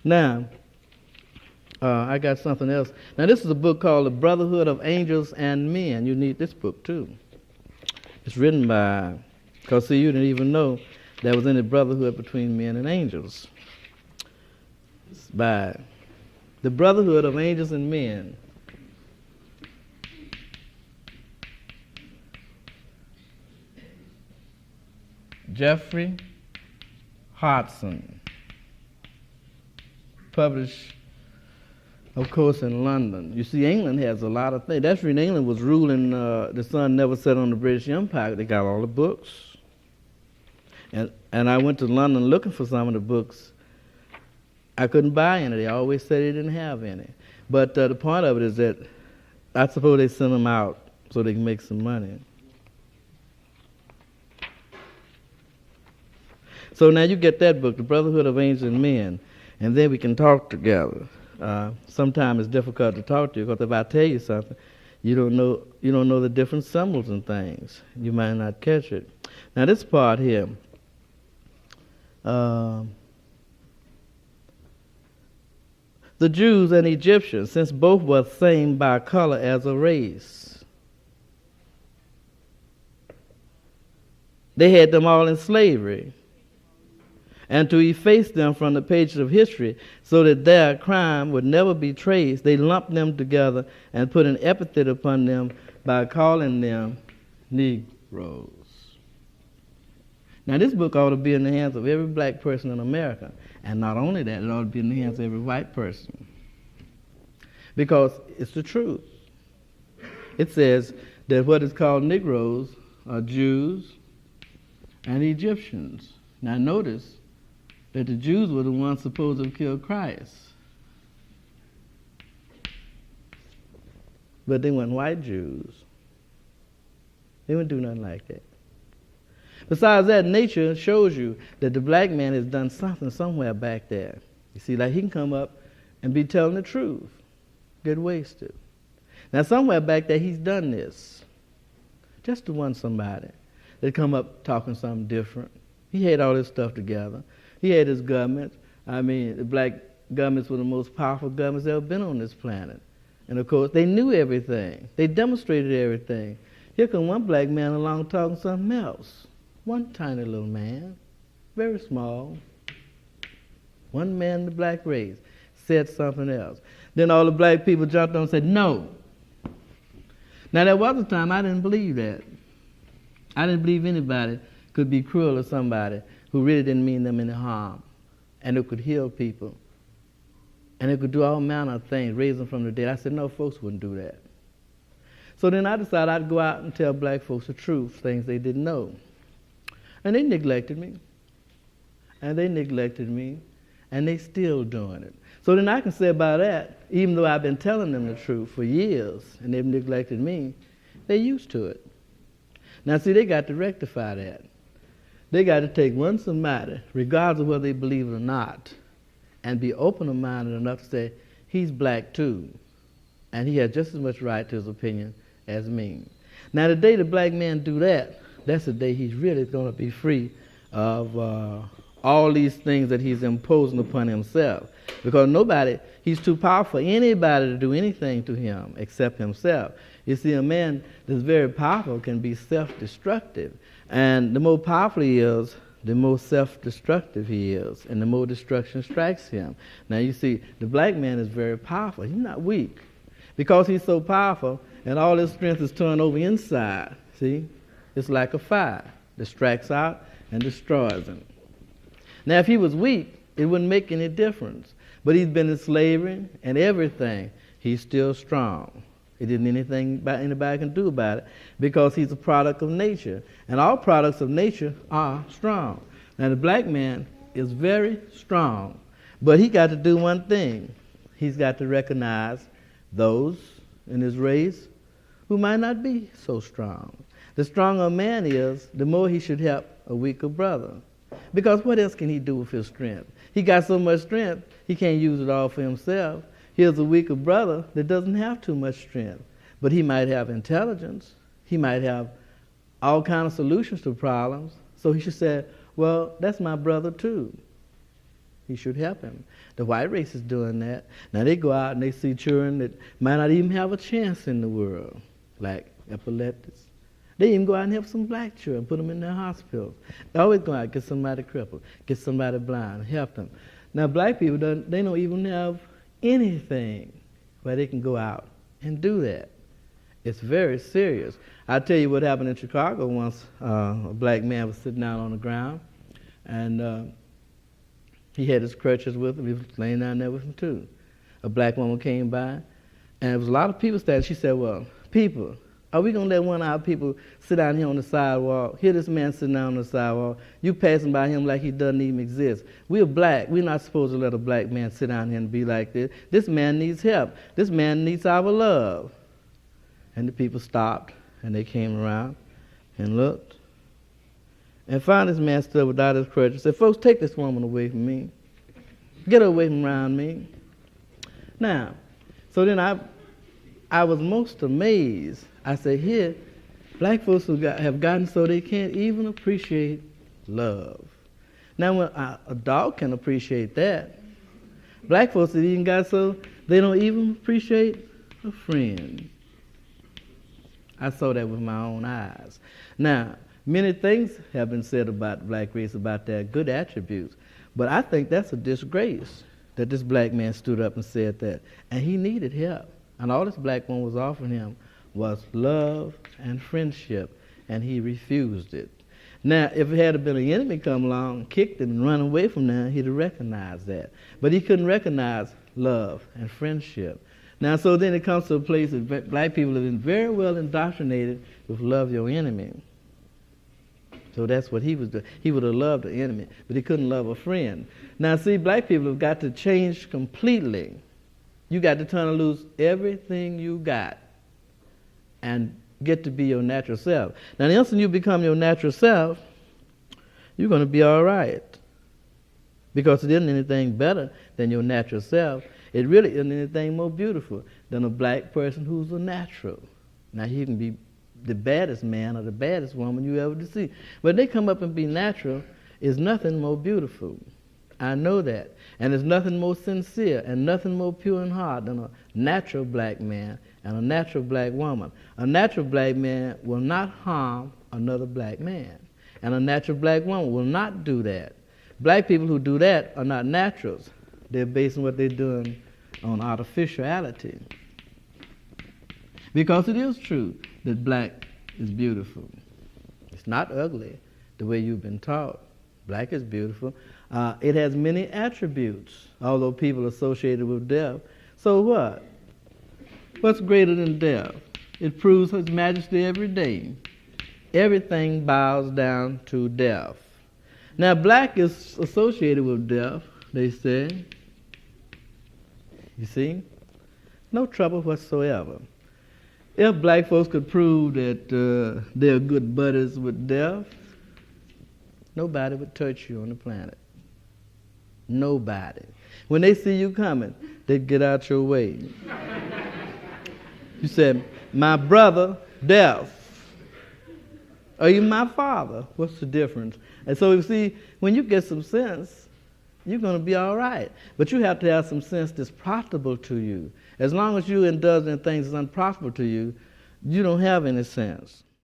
Now, I got something else. Now, this is a book called The Brotherhood of Angels and Men. You need this book, too. It's written by, because see, you didn't even know there was any brotherhood between men and angels. It's by The Brotherhood of Angels and Men. Jeffrey Hodgson. Published, of course, in London. You see, England has a lot of things. That's when England was ruling, the sun never set on the British Empire. They got all the books. And I went to London looking for some of the books. I couldn't buy any. They always said they didn't have any. But the point of it is that I suppose they send them out so they can make some money. So now you get that book, The Brotherhood of Ancient Men, and then we can talk together. Sometimes it's difficult to talk to you because if I tell you something, you don't know the different symbols and things. You might not catch it. Now this part here, the Jews and Egyptians, since both were same by color as a race, they had them all in slavery. And to efface them from the pages of history so that their crime would never be traced, they lumped them together and put an epithet upon them by calling them Negroes. Now this book ought to be in the hands of every black person in America. And not only that, it ought to be in the hands of every white person. Because it's the truth. It says that what is called Negroes are Jews and Egyptians. Now notice that the Jews were the ones supposed to have killed Christ. But they weren't white Jews. They wouldn't do nothing like that. Besides that, nature shows you that the black man has done something somewhere back there. You see, like he can come up and be telling the truth, get wasted. Now somewhere back there he's done this. Just to want somebody that come up talking something different. He had all this stuff together. He had his government. I mean, the black governments were the most powerful governments that ever been on this planet. And of course, they knew everything. They demonstrated everything. Here come one black man along talking something else. One tiny little man, very small. One man in the black race said something else. Then all the black people jumped on and said, no. Now there was a time I didn't believe that. I didn't believe anybody could be cruel to somebody who really didn't mean them any harm, and it could heal people, and it could do all manner of things, raise them from the dead. I said, no, folks wouldn't do that. So then I decided I'd go out and tell black folks the truth, things they didn't know. And they neglected me, and they neglected me, and they still doing it. So then I can say about that, even though I've been telling them the truth for years, and they've neglected me, they're used to it. Now see, they got to rectify that. They got to take one somebody, regardless of whether they believe it or not, and be open-minded enough to say, he's black too, and he has just as much right to his opinion as me. Now the day the black man do that, that's the day he's really going to be free of all these things that he's imposing upon himself. Because he's too powerful for anybody to do anything to him except himself. You see, a man that's very powerful can be self-destructive. And the more powerful he is, the more self-destructive he is, and the more destruction strikes him. Now you see, the black man is very powerful. He's not weak. Because he's so powerful, and all his strength is turned over inside, see? It's like a fire that strikes out and destroys him. Now if he was weak, it wouldn't make any difference. But he's been in slavery and everything. He's still strong. It isn't anything anybody can do about it because he's a product of nature. And all products of nature are strong. Now the black man is very strong, but he got to do one thing. He's got to recognize those in his race who might not be so strong. The stronger a man is, the more he should help a weaker brother. Because what else can he do with his strength? He got so much strength, he can't use it all for himself. Here's a weaker brother that doesn't have too much strength, but he might have intelligence. He might have all kinds of solutions to problems. So he should say, well, that's my brother too. He should help him. The white race is doing that. Now they go out and they see children that might not even have a chance in the world, like epileptics. They even go out and help some black children, put them in their hospitals. They always go out, get somebody crippled, get somebody blind, help them. Now black people, they don't even have anything where they can go out and do that. It's very serious. I'll tell you what happened in Chicago once. A black man was sitting down on the ground, and he had his crutches with him. He was laying down there with him too. A black woman came by, and there was a lot of people standing. She said, well, people, are we going to let one of our people sit down here on the sidewalk? Hear this man sitting down on the sidewalk. You passing by him like he doesn't even exist. We're black. We're not supposed to let a black man sit down here and be like this. This man needs help. This man needs our love. And the people stopped, and they came around and looked. And found this man stood without his crutches. Said, folks, take this woman away from me. Get her away from around me. Now, so then I was most amazed. I said, here, black folks have gotten so they can't even appreciate love. Now, when a dog can appreciate that, black folks have even got so they don't even appreciate a friend. I saw that with my own eyes. Now, many things have been said about the black race, about their good attributes, but I think that's a disgrace that this black man stood up and said that. And he needed help. And all this black woman was offering him was love and friendship, and he refused it. Now, if it had been an enemy come along, kicked him and run away from there, he'd have recognized that. But he couldn't recognize love and friendship. Now, so then it comes to a place that black people have been very well indoctrinated with love your enemy. So that's what he was doing. He would have loved the enemy, but he couldn't love a friend. Now, see, black people have got to change completely. You got to turn and lose everything you got and get to be your natural self. Now, the instant you become your natural self, you're going to be all right. Because there isn't anything better than your natural self. It really isn't anything more beautiful than a black person who's a natural. Now, he can be the baddest man or the baddest woman you ever see. But they come up and be natural, is nothing more beautiful. I know that. And there's nothing more sincere and nothing more pure in heart than a natural black man and a natural black woman. A natural black man will not harm another black man. And a natural black woman will not do that. Black people who do that are not naturals. They're basing what they're doing on artificiality. Because it is true that black is beautiful. It's not ugly the way you've been taught. Black is beautiful. It has many attributes, although people associate it with death. So what? What's greater than death? It proves His majesty every day. Everything bows down to death. Now, black is associated with death, they say. You see? No trouble whatsoever. If black folks could prove that they're good buddies with death, nobody would touch you on the planet. Nobody. When they see you coming, they'd get out your way. You said, my brother, death. Are you my father? What's the difference? And so you see, when you get some sense, you're going to be all right. But you have to have some sense that's profitable to you. As long as you indulge in things that's unprofitable to you, you don't have any sense.